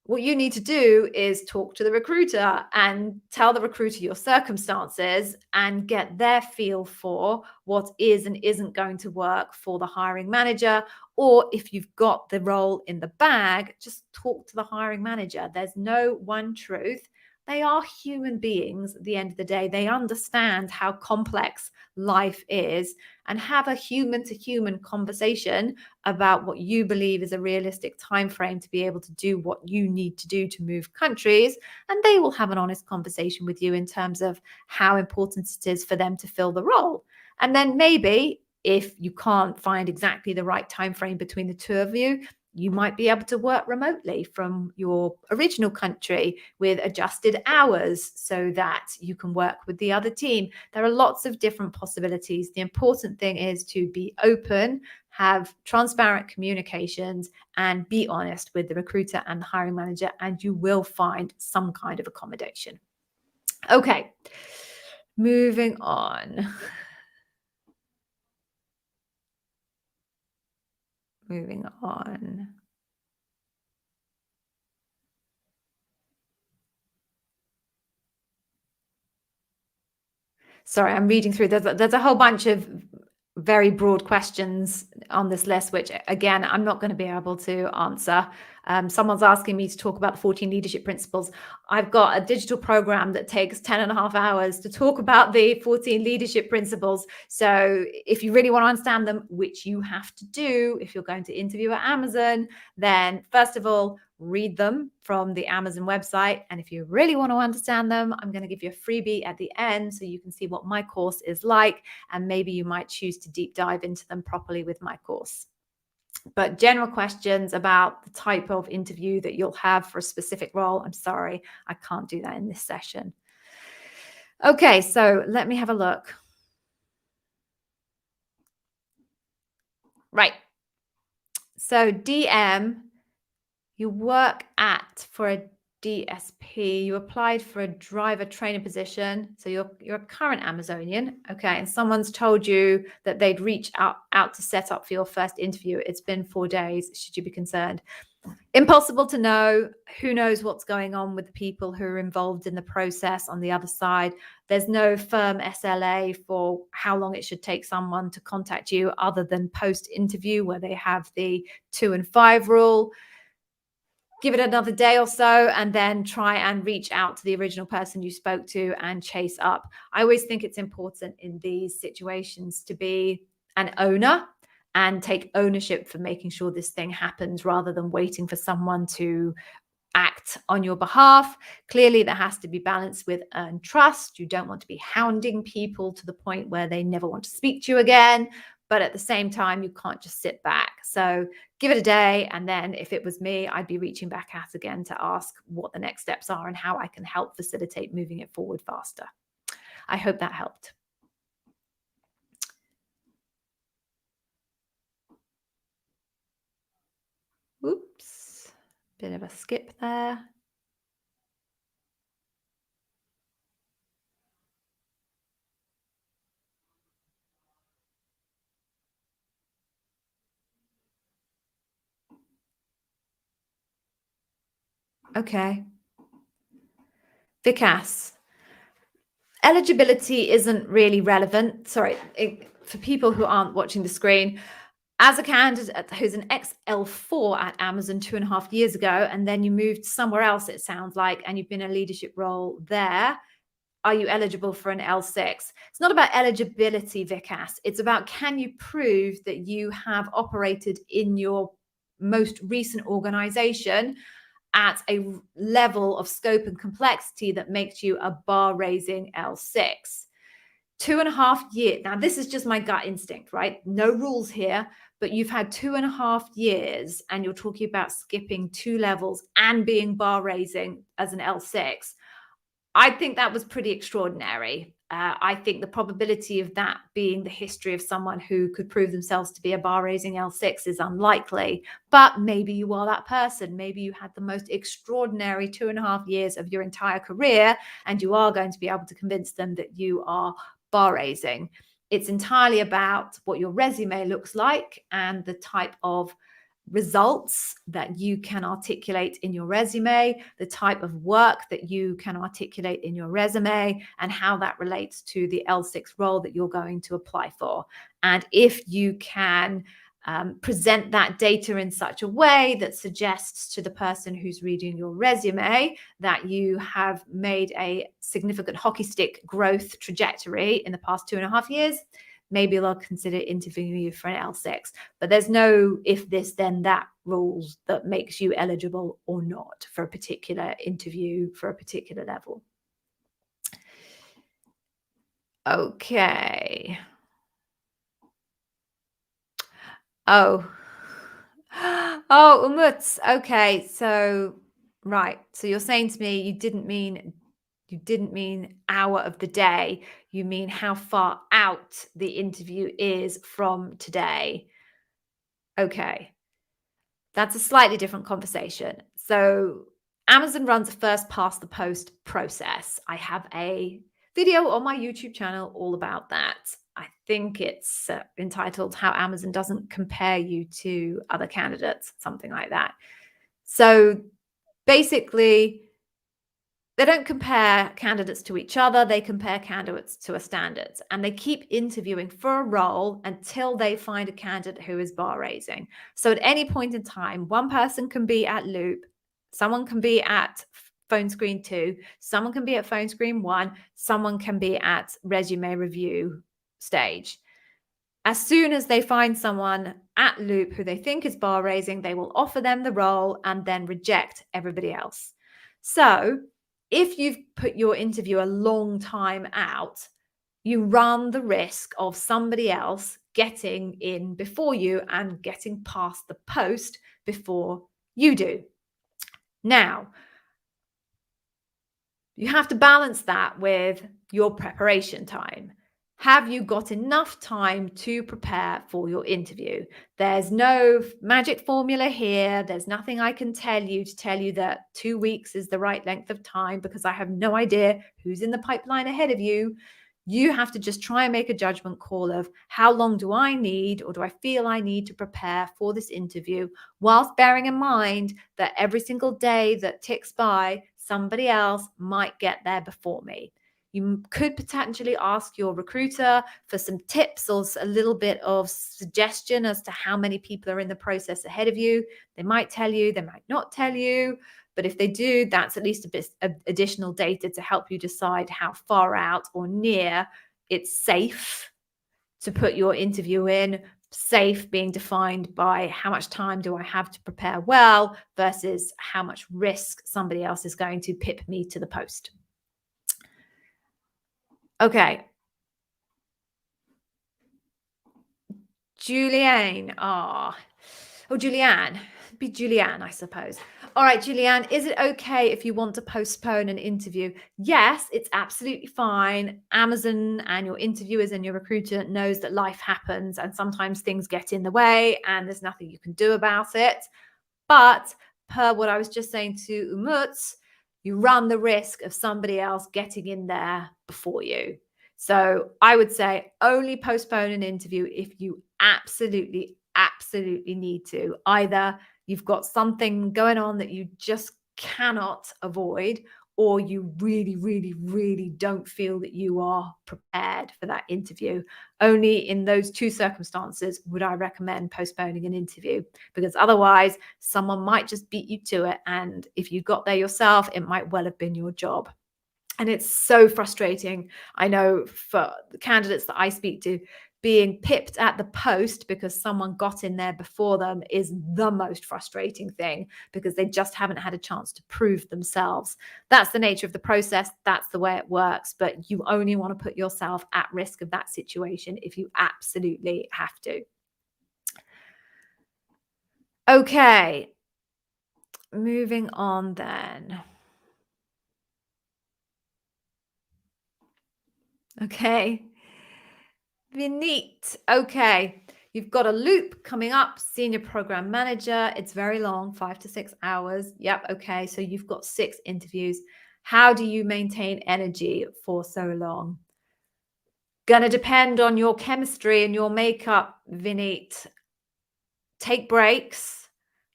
What you need to do is talk to the recruiter and tell the recruiter your circumstances and get their feel for what is and isn't going to work for the hiring manager. Or if you've got the role in the bag, just talk to the hiring manager. There's no one truth. They are human beings at the end of the day. They understand how complex life is, and have a human to human conversation about what you believe is a realistic time frame to be able to do what you need to do to move countries, and they will have an honest conversation with you in terms of how important it is for them to fill the role. And then maybe if you can't find exactly the right time frame between the two of you, you might be able to work remotely from your original country with adjusted hours so that you can work with the other team. There are lots of different possibilities. The important thing is to be open, have transparent communications, and be honest with the recruiter and the hiring manager, and you will find some kind of accommodation. Okay, moving on. Moving on. Sorry, I'm reading through. There's a whole bunch of very broad questions on this list, which again, I'm not going to be able to answer. Someone's asking me to talk about the 14 leadership principles. I've got a digital program that takes 10 and a half hours to talk about the 14 leadership principles. So if you really want to understand them, which you have to do if you're going to interview at Amazon, then first of all, read them from the Amazon website. And if you really want to understand them, I'm going to give you a freebie at the end so you can see what my course is like. And maybe you might choose to deep dive into them properly with my course. But general questions about the type of interview that you'll have for a specific role, I'm sorry, I can't do that in this session. Okay, so let me have a look. Right. So DM, you work at for a DSP, you applied for a driver trainer position. So you're a current Amazonian. Okay. And someone's told you that they'd reach out to set up for your first interview. It's been 4 days. Should you be concerned? Impossible to know. Who knows what's going on with the people who are involved in the process on the other side. There's no firm SLA for how long it should take someone to contact you other than post-interview where they have the 2 and 5 rule. Give it another day or so and then try and reach out to the original person you spoke to and chase up. I always think it's important in these situations to be an owner and take ownership for making sure this thing happens rather than waiting for someone to act on your behalf. Clearly, there has to be balance with earned trust. You don't want to be hounding people to the point where they never want to speak to you again. But at the same time, you can't just sit back. So give it a day. And then if it was me, I'd be reaching back out again to ask what the next steps are and how I can help facilitate moving it forward faster. I hope that helped. Oops, bit of a skip there. Okay. Vikas, eligibility isn't really relevant. Sorry, for people who aren't watching the screen, as a candidate who's an XL4 at Amazon 2.5 years ago, and then you moved somewhere else, it sounds like, and you've been in a leadership role there, are you eligible for an L6? It's not about eligibility, Vikas. It's about, can you prove that you have operated in your most recent organization at a level of scope and complexity that makes you a bar raising L6. 2.5 years. Now, this is just my gut instinct, right? No rules here, but you've had 2.5 years and you're talking about skipping 2 levels and being bar raising as an L6. I think that was pretty extraordinary. I think the probability of that being the history of someone who could prove themselves to be a bar raising L6 is unlikely, but maybe you are that person. Maybe you had the most extraordinary 2.5 years of your entire career, and you are going to be able to convince them that you are bar raising. It's entirely about what your resume looks like and the type of results that you can articulate in your resume, the type of work that you can articulate in your resume, and how that relates to the L6 role that you're going to apply for. And if you can present that data in such a way that suggests to the person who's reading your resume that you have made a significant hockey stick growth trajectory in the past 2.5 years, maybe they'll consider interviewing you for an L6. But there's no if this, then that rules that makes you eligible or not for a particular interview for a particular level. Okay. Oh. Oh, Umut. Okay. So, right. So you're saying to me you didn't mean hour of the day. You mean how far out the interview is from today. Okay. That's a slightly different conversation. So Amazon runs a first past the post process. I have a video on my YouTube channel all about that. I think it's entitled How Amazon Doesn't Compare You to Other Candidates, something like that. So basically, they don't compare candidates to each other. They compare candidates to a standards, and they keep interviewing for a role until they find a candidate who is bar raising. So at any point in time, one person can be at Loop, someone can be at phone screen 2, someone can be at phone screen 1, someone can be at resume review stage. As soon as they find someone at Loop who they think is bar raising, they will offer them the role and then reject everybody else. So if you've put your interview a long time out, you run the risk of somebody else getting in before you and getting past the post before you do. Now, you have to balance that with your preparation time. Have you got enough time to prepare for your interview? There's no magic formula here. There's nothing I can tell you to tell you that 2 weeks is the right length of time, because I have no idea who's in the pipeline ahead of you. You have to just try and make a judgment call of how long do I need, or do I feel I need to prepare for this interview, whilst bearing in mind that every single day that ticks by, somebody else might get there before me. You could potentially ask your recruiter for some tips or a little bit of suggestion as to how many people are in the process ahead of you. They might tell you, they might not tell you. But if they do, that's at least a bit of additional data to help you decide how far out or near it's safe to put your interview in. Safe being defined by how much time do I have to prepare well versus how much risk somebody else is going to pip me to the post. Okay. Julianne. Julianne. Be Julianne, I suppose. All right, Julianne, is it okay if you want to postpone an interview? Yes, it's absolutely fine. Amazon and your interviewers and your recruiter knows that life happens and sometimes things get in the way and there's nothing you can do about it. But per what I was just saying to Umut, you run the risk of somebody else getting in there before you. So I would say only postpone an interview if you absolutely, absolutely need to. Either you've got something going on that you just cannot avoid, or you really, really, really don't feel that you are prepared for that interview. Only in those two circumstances would I recommend postponing an interview, because otherwise someone might just beat you to it. And if you got there yourself, it might well have been your job. And it's so frustrating. I know for the candidates that I speak to, being pipped at the post because someone got in there before them is the most frustrating thing, because they just haven't had a chance to prove themselves. That's the nature of the process. That's the way it works. But you only want to put yourself at risk of that situation if you absolutely have to. Okay. Moving on then. Okay. Vinit. Okay. You've got a loop coming up, senior program manager. It's very long, 5 to 6 hours. Yep. Okay. So you've got 6 interviews. How do you maintain energy for so long? Gonna depend on your chemistry and your makeup, Vinit. Take breaks.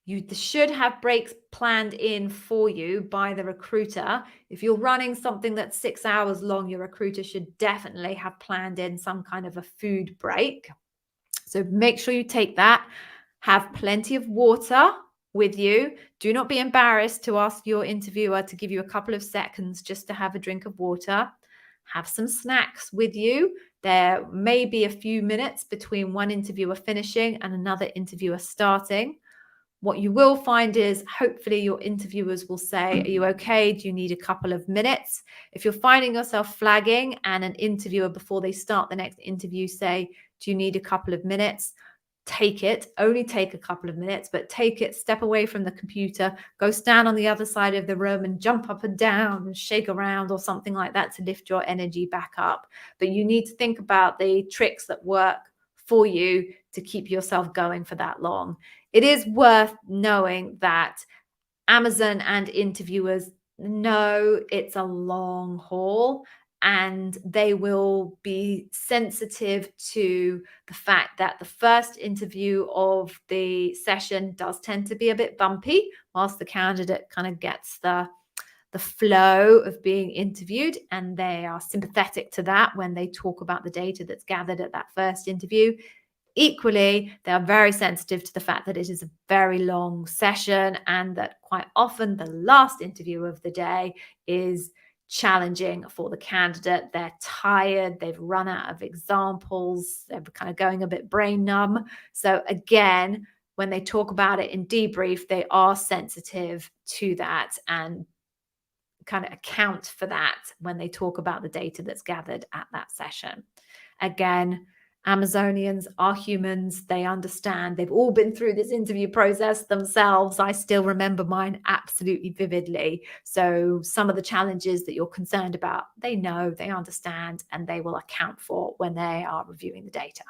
You should have breaks planned in for you by the recruiter. If you're running something that's 6 hours long, your recruiter should definitely have planned in some kind of a food break. So make sure you take that. Have plenty of water with you. Do not be embarrassed to ask your interviewer to give you a couple of seconds just to have a drink of water. Have some snacks with you. There may be a few minutes between one interviewer finishing and another interviewer starting. What you will find is hopefully your interviewers will say, are you okay? Do you need a couple of minutes? If you're finding yourself flagging and an interviewer before they start the next interview say, do you need a couple of minutes? Take it, only take a couple of minutes, but take it, step away from the computer, go stand on the other side of the room and jump up and down and shake around or something like that to lift your energy back up. But you need to think about the tricks that work for you to keep yourself going for that long. It is worth knowing that Amazon and interviewers know it's a long haul, and they will be sensitive to the fact that the first interview of the session does tend to be a bit bumpy whilst the candidate kind of gets the flow of being interviewed, and they are sympathetic to that when they talk about the data that's gathered at that first interview. Equally, they are very sensitive to the fact that it is a very long session and that quite often the last interview of the day is challenging for the candidate. They're tired, they've run out of examples, they're kind of going a bit brain numb. So again, when they talk about it in debrief, they are sensitive to that and kind of account for that when they talk about the data that's gathered at that session. Again, Amazonians are humans. They understand. They've all been through this interview process themselves. I still remember mine absolutely vividly. So some of the challenges that you're concerned about, they know, they understand, and they will account for when they are reviewing the data.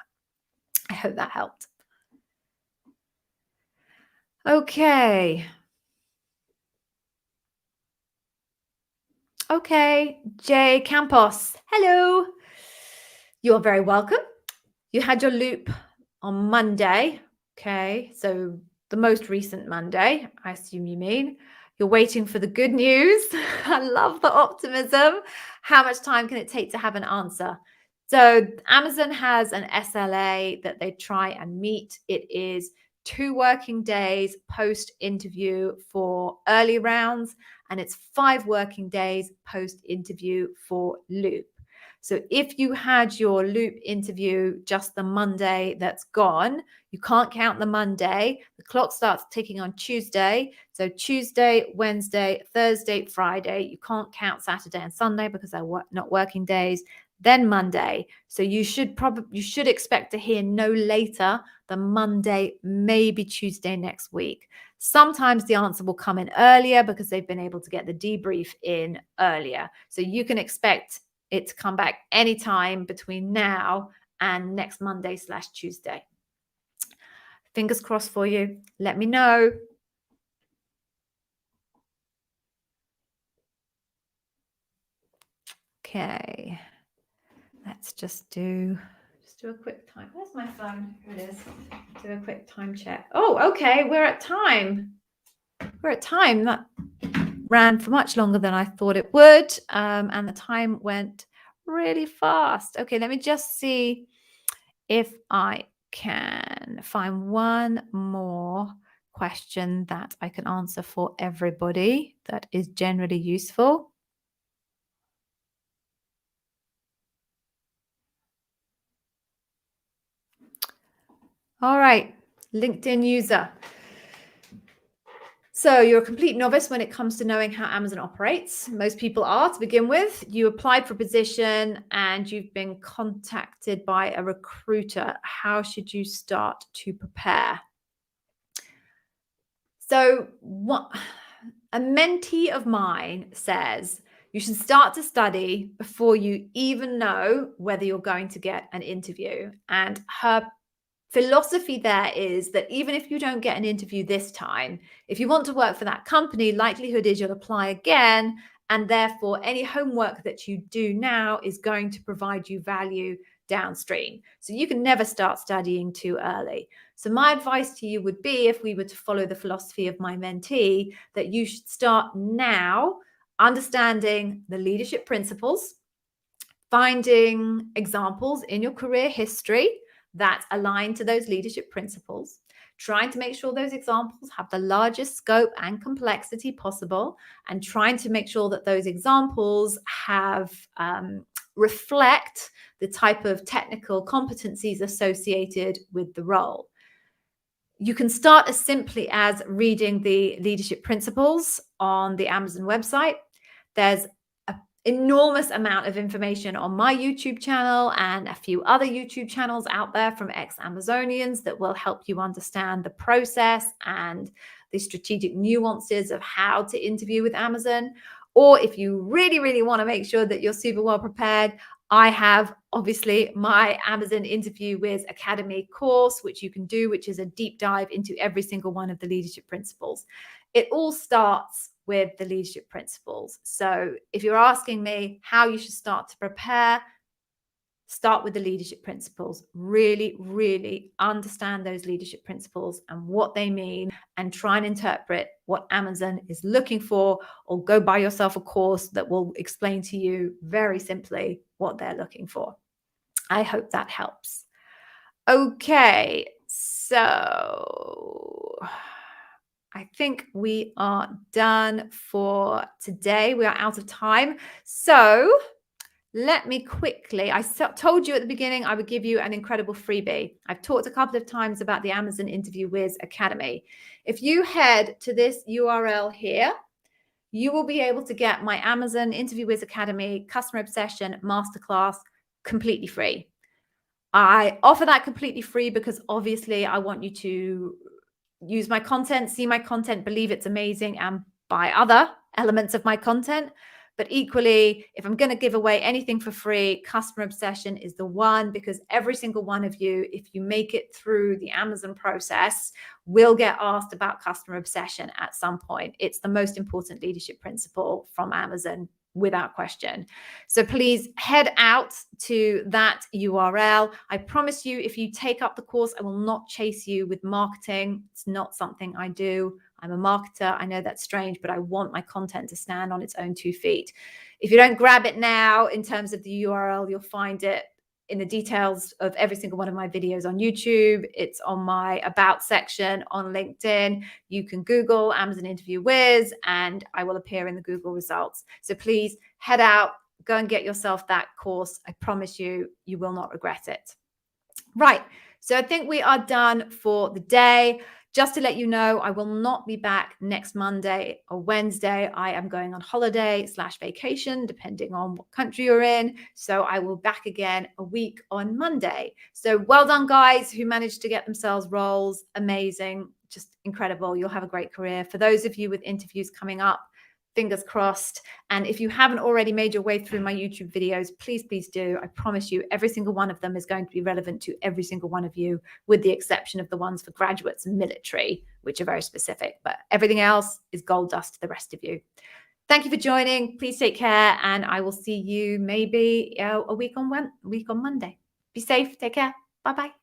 I hope that helped. Okay. Okay, Jay Campos. Hello. You're very welcome. You had your loop on Monday. Okay, so the most recent Monday, I assume you mean. You're waiting for the good news. I love the optimism. How much time can it take to have an answer? So Amazon has an SLA that they try and meet. It is 2 working days post interview for early rounds, and it's 5 working days post interview for loop. So if you had your loop interview just the Monday that's gone, you can't count the Monday. The clock starts ticking on Tuesday. So Tuesday, Wednesday, Thursday, Friday. You can't count Saturday and Sunday because they're not working days. Then Monday. So you should expect to hear no later than Monday, maybe Tuesday next week. Sometimes the answer will come in earlier because they've been able to get the debrief in earlier. So you can expect it to come back anytime between now and next Monday/Tuesday. Fingers crossed for you. Let me know. Okay. Let's just do a quick time. Where's my phone? Here it is. Do a quick time check. Oh, okay. We're at time. That ran for much longer than I thought it would. And the time went really fast. Okay, let me just see if I can find one more question that I can answer for everybody that is generally useful. All right, LinkedIn user. So you're a complete novice when it comes to knowing how Amazon operates. Most people are to begin with. You applied for a position and you've been contacted by a recruiter. How should you start to prepare? So what a mentee of mine says, you should start to study before you even know whether you're going to get an interview. And her philosophy there is that even if you don't get an interview this time, if you want to work for that company, likelihood is you'll apply again. And therefore, any homework that you do now is going to provide you value downstream. So you can never start studying too early. So my advice to you would be, if we were to follow the philosophy of my mentee, that you should start now understanding the leadership principles, finding examples in your career history that align to those leadership principles, trying to make sure those examples have the largest scope and complexity possible, and trying to make sure that those examples have reflect the type of technical competencies associated with the role. You can start as simply as reading the leadership principles on the Amazon website. There's enormous amount of information on my YouTube channel and a few other YouTube channels out there from ex-Amazonians that will help you understand the process and the strategic nuances of how to interview with Amazon. Or if you really, really want to make sure that you're super well prepared, I have obviously my Amazon Interview Whiz Academy course, which you can do, which is a deep dive into every single one of the leadership principles. It all starts with the leadership principles. So if you're asking me how you should start to prepare, start with the leadership principles. Really, really understand those leadership principles and what they mean, and try and interpret what Amazon is looking for, or go buy yourself a course that will explain to you very simply what they're looking for. I hope that helps. Okay, so I think we are done for today. We are out of time. So let me quickly, I told you at the beginning I would give you an incredible freebie. I've talked a couple of times about the Amazon Interview Whiz Academy. If you head to this URL here, you will be able to get my Amazon Interview Whiz Academy Customer Obsession Masterclass completely free. I offer that completely free because obviously I want you to use my content, see my content, believe it's amazing, and buy other elements of my content. But equally, if I'm going to give away anything for free, Customer Obsession is the one, because every single one of you, if you make it through the Amazon process, will get asked about Customer Obsession at some point. It's the most important leadership principle from Amazon, without question. So please head out to that URL. I promise you, if you take up the course, I will not chase you with marketing. It's not something I do. I'm a marketer. I know that's strange, but I want my content to stand on its own 2 feet. If you don't grab it now in terms of the URL, you'll find it in the details of every single one of my videos on YouTube. It's on my About section on LinkedIn. You can Google Amazon Interview Whiz and I will appear in the Google results. So please head out, go and get yourself that course. I promise you, you will not regret it. Right. So I think we are done for the day. Just to let you know, I will not be back next Monday or Wednesday. I am going on holiday/vacation, depending on what country you're in. So I will be back again a week on Monday. So well done, guys, who managed to get themselves roles. Amazing. Just incredible. You'll have a great career. For those of you with interviews coming up, fingers crossed. And if you haven't already made your way through my YouTube videos, please, please do. I promise you, every single one of them is going to be relevant to every single one of you, with the exception of the ones for graduates and military, which are very specific. But everything else is gold dust to the rest of you. Thank you for joining. Please take care, and I will see you maybe a week on Monday. Be safe. Take care. Bye bye.